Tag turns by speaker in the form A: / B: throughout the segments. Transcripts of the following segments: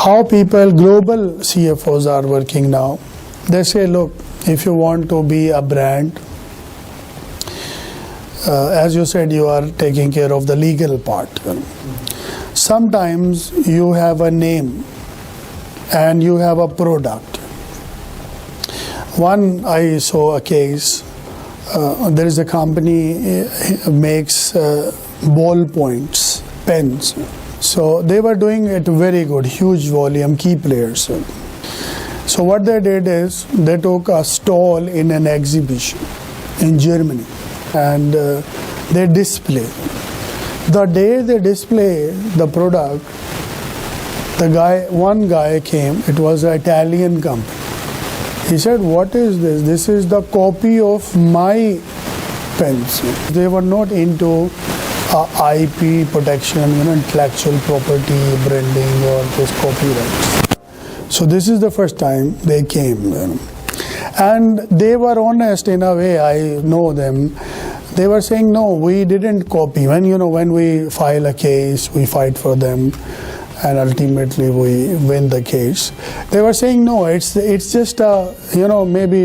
A: how people, global CFOs are working now. They say, look, if you want to be a brand, as you said, you are taking care of the legal part. Sometimes you have a name and you have a product. One, I saw a case. There is a company makes ball points, pens. So they were doing it very good, huge volume, key players. So what they did is they took a stall in an exhibition in Germany and they display. The day they display the product, one guy came, it was an Italian company. He said, what is this? This is the copy of my pens. They were not into IP protection, intellectual property, branding, or just copyrights. So this is the first time they came. And they were honest in a way, I know them. They were saying, no, we didn't copy. When we file a case, we fight for them, and ultimately we win the case. They were saying, no, it's just maybe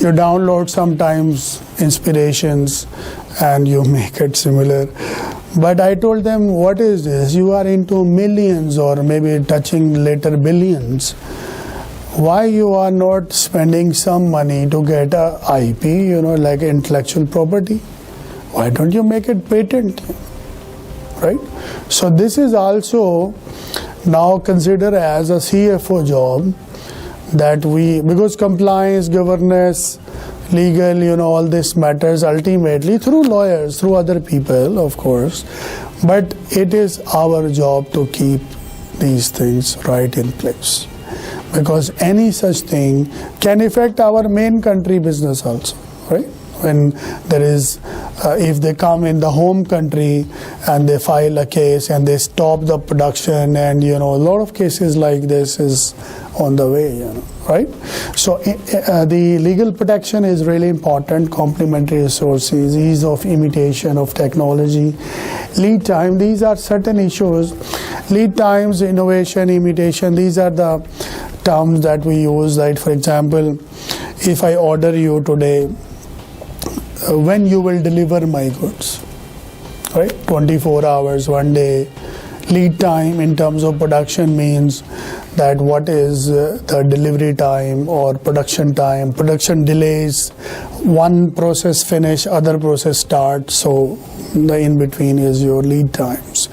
A: you download sometimes inspirations and you make it similar. But I told them, what is this? You are into millions or maybe touching later billions. Why you are not spending some money to get a IP, like intellectual property? Why don't you make it patent? Right? So this is also now considered as a CFO job that because compliance, governance, legal, all this matters ultimately through lawyers, through other people, of course. But it is our job to keep these things right in place. Because any such thing can affect our main country business also, right? When there is, if they come in the home country and they file a case and they stop the production, and a lot of cases like this is on the way, right? So the legal protection is really important. Complementary resources, ease of imitation of technology, lead time. These are certain issues. Lead times, innovation, imitation. These are the terms that we use. Right? For example, if I order you today, when you will deliver my goods, right? 24 hours, 1 day. Lead time in terms of production means that what is the delivery time or production time. Production delays, one process finish, other process start. So the in between is your lead times.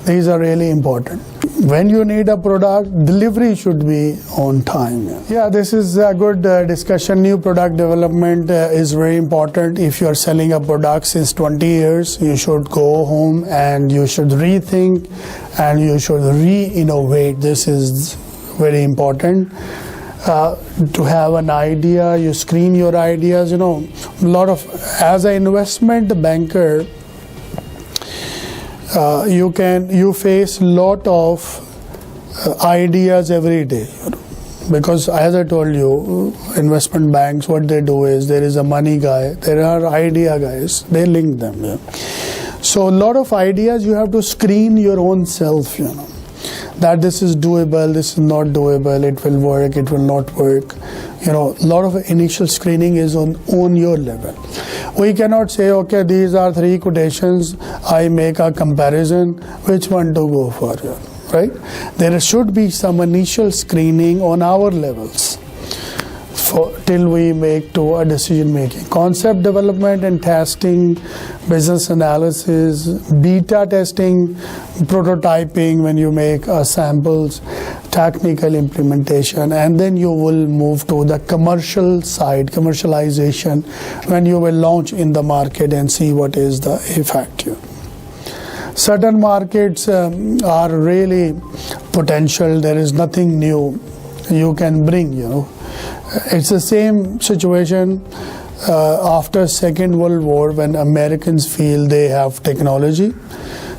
A: These are really important. When you need a product, delivery should be on time. Yeah, this is a good discussion. New product development is very important. If you are selling a product since 20 years, you should go home and you should rethink and you should re-innovate. This is very important. To have an idea, you screen your ideas. As an investment banker, you face lot of ideas every day, because as I told you, investment banks, what they do is there is a money guy, there are idea guys, they link them. So a lot of ideas you have to screen your own self, that this is doable, this is not doable, it will work, it will not work. A lot of initial screening is on your level. We cannot say, okay, these are 3 quotations, I make a comparison, which one to go for, right? There should be some initial screening on our levels till we make to a decision making. Concept development and testing, business analysis, beta testing, prototyping when you make samples, technical implementation, and then you will move to the commercial side, commercialization, when you will launch in the market and see what is the effect here. Certain markets are really potential. There is nothing new you can bring, It's the same situation after Second World War, when Americans feel they have technology.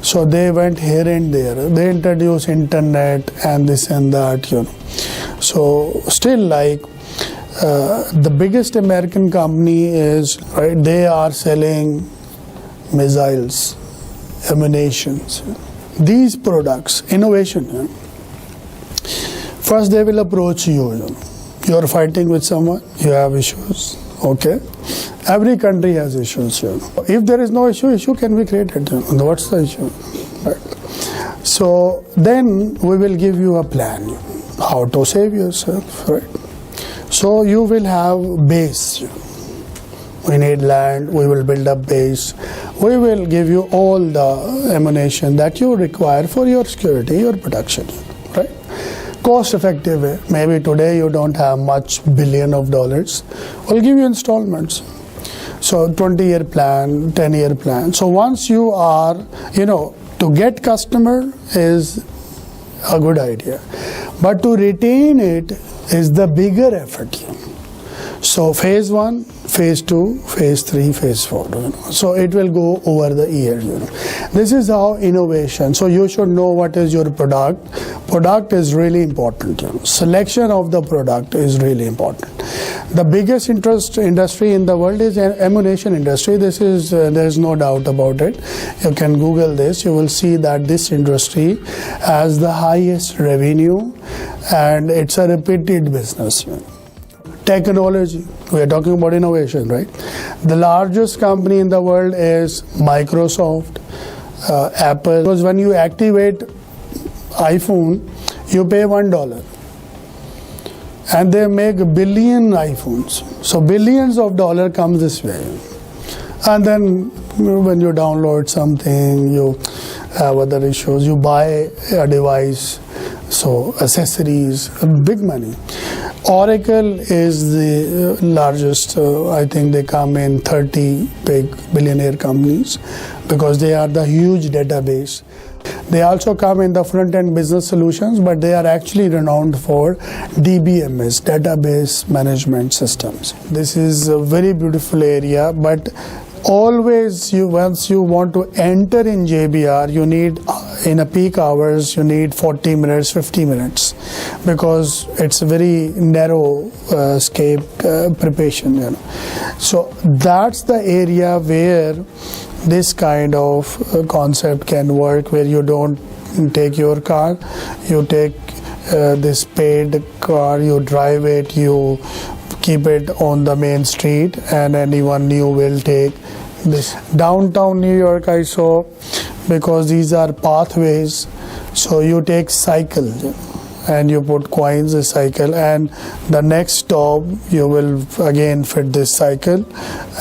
A: So they went here and there. They introduced internet and this and that, So still, like the biggest American company is, right, they are selling missiles, ammunitions. These products, innovation. First they will approach you. You are fighting with someone, you have issues. Okay, every country has issues. If there is no issue can be created. What's the issue? Right. So then we will give you a plan how to save yourself. Right. So you will have base. We need land. We will build up base. We will give you all the ammunition that you require for your security, your protection. Right. Cost effective way. Maybe today you don't have much billion of dollars. We'll give you installments. So 20-year plan, 10-year plan. So once you are, to get customer is a good idea. But to retain it is the bigger effort. So phase 1, phase 2, phase 3, phase 4. So it will go over the years. This is how innovation. So you should know what is your product. Product is really important. Selection of the product is really important. The biggest industry in the world is ammunition industry. This is there is no doubt about it. You can Google this. You will see that this industry has the highest revenue, and it's a repeated business. Technology. We are talking about innovation, right? The largest company in the world is Microsoft, Apple. Because when you activate iPhone, you pay $1. And they make billion iPhones. So billions of dollars comes this way. And then when you download something, you have other issues. You buy a device, so accessories, big money. Oracle is the largest. I think they come in 30 big billionaire companies because they are the huge database. They also come in the front-end business solutions, but they are actually renowned for DBMS, database management systems. This is a very beautiful area, but always once you want to enter in JBR, you need in a peak hours, you need 40 minutes, 50 minutes, because it's a very narrow scape preparation. So that's the area where this kind of concept can work, where you don't take your car, you take this paid car, you drive it, you keep it on the main street, and anyone new will take this. Downtown New York I saw, because these are pathways, so you take cycle and you put coins a cycle, and the next stop you will again fit this cycle,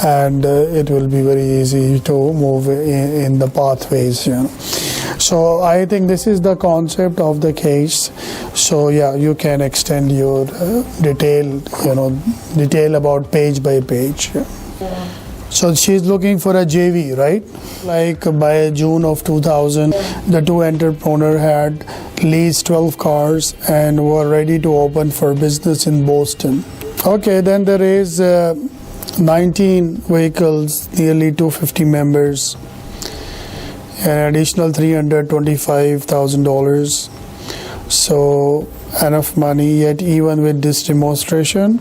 A: and it will be very easy to move in the pathways. So I think this is the concept of the case. So yeah, you can extend your detail about page by page. So she's looking for a JV, right? Like by June of 2000, the two entrepreneurs had leased 12 cars and were ready to open for business in Boston. Okay, then there is 19 vehicles, nearly 250 members, an additional $325,000. So enough money, yet even with this demonstration,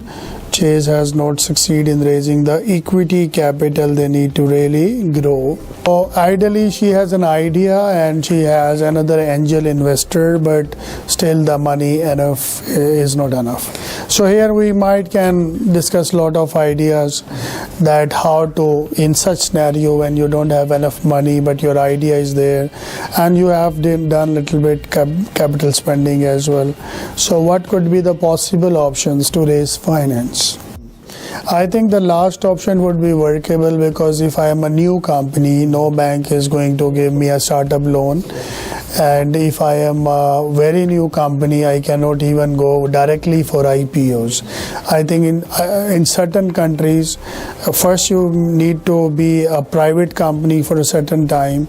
A: Chase has not succeeded in raising the equity capital they need to really grow. So ideally she has an idea and she has another angel investor, but still the money is not enough. So here we can discuss a lot of ideas that how to, in such scenario when you don't have enough money but your idea is there and you have done little bit capital spending as well. So what could be the possible options to raise finance? I think the last option would be workable, because if I am a new company, no bank is going to give me a startup loan. And if I am a very new company, I cannot even go directly for IPOs. I think in certain countries, first you need to be a private company for a certain time,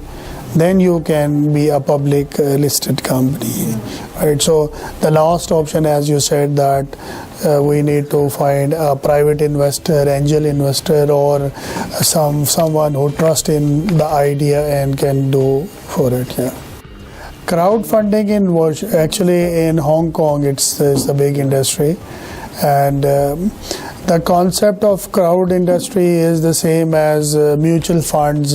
A: then you can be a public listed company. Right? So the last option, as you said, that we need to find a private investor, angel investor, or someone who trusts in the idea and can do for it. Yeah. Crowdfunding in Hong Kong, it's a big industry, and The concept of crowd industry is the same as mutual funds,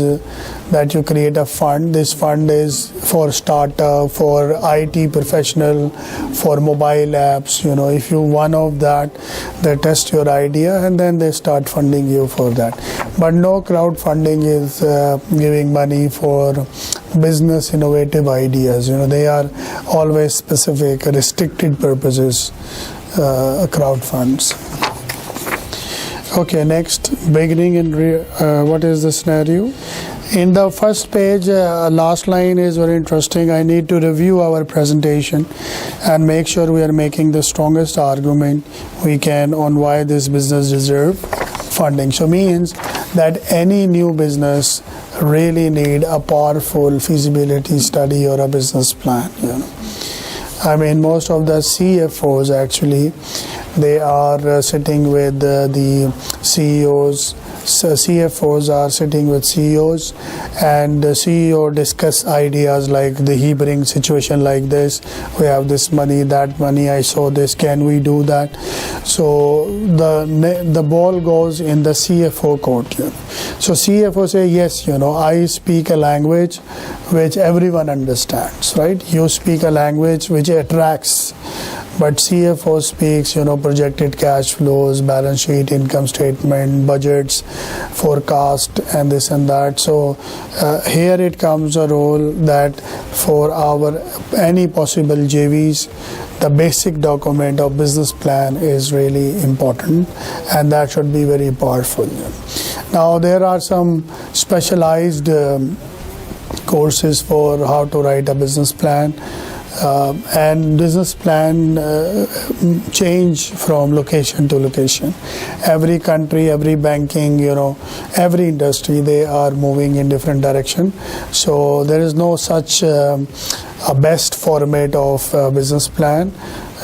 A: that you create a fund. This fund is for startup, for IT professional, for mobile apps. If you one of that, they test your idea and then they start funding you for that. But no crowdfunding is giving money for business innovative ideas. They are always specific, restricted purposes, crowd funds. Okay, next, beginning in what is the scenario? In the first page, last line is very interesting. I need to review our presentation and make sure we are making the strongest argument we can on why this business deserves funding. So means that any new business really need a powerful feasibility study or a business plan. I mean, most of the CFOs actually, they are sitting with the CEOs. So CFOs are sitting with CEOs, and the CEO discuss ideas like he brings situation like this. We have this money, that money. I saw this. Can we do that? So the ball goes in the CFO court. So CFO say, yes, I speak a language which everyone understands, right? You speak a language which attracts. But CFO speaks, projected cash flows, balance sheet, income statement, budgets, forecast, and this and that. So here it comes a role that for any possible JVs, the basic document of business plan is really important, and that should be very powerful. Now there are some specialized courses for how to write a business plan. And business plan change from location to location. Every country, every banking, every industry, they are moving in different direction. So there is no such a best format of business plan.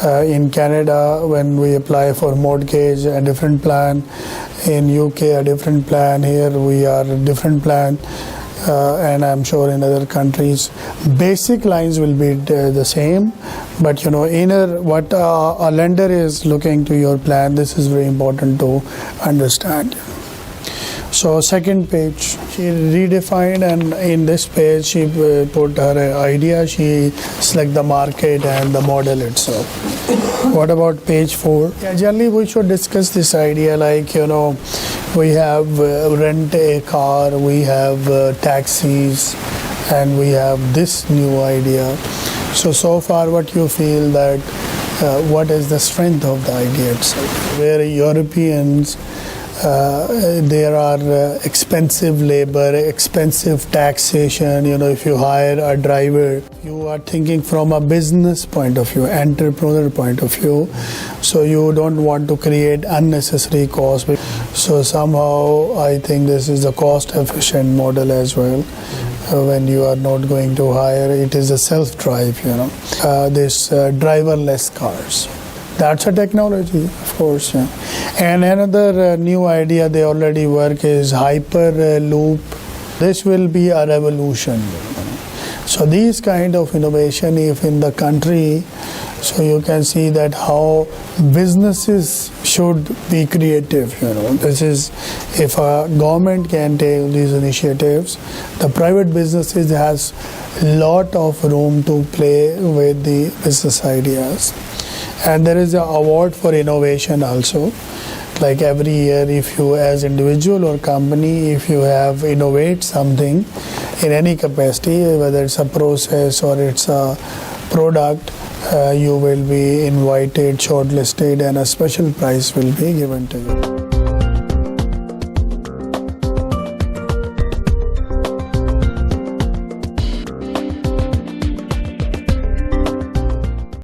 A: In Canada, when we apply for mortgage, a different plan. In UK, a different plan. Here we are a different plan. And I'm sure in other countries, basic lines will be the same, but what a lender is looking to your plan, this is very important to understand. So second page, she redefined, and in this page she put her idea, she select the market and the model itself. What about page 4? Yeah, generally we should discuss this idea like, we have rent a car, we have taxis, and we have this new idea. So far what you feel that what is the strength of the idea itself? Where Europeans, there are expensive labor, expensive taxation. If you hire a driver, you are thinking from a business point of view, entrepreneur point of view. So you don't want to create unnecessary costs. So somehow I think this is a cost efficient model as well. When you are not going to hire, it is a self-drive, this driverless cars. That's a technology, of course. Yeah. And another new idea they already work is Hyperloop. This will be a revolution. So these kind of innovation, if in the country, so you can see that how businesses should be creative. This is, if a government can take these initiatives, the private businesses has lot of room to play with the business ideas. And there is an award for innovation also. Like every year, if you as individual or company, if you have innovate something in any capacity, whether it's a process or it's a product, you will be invited, shortlisted, and a special prize will be given to you.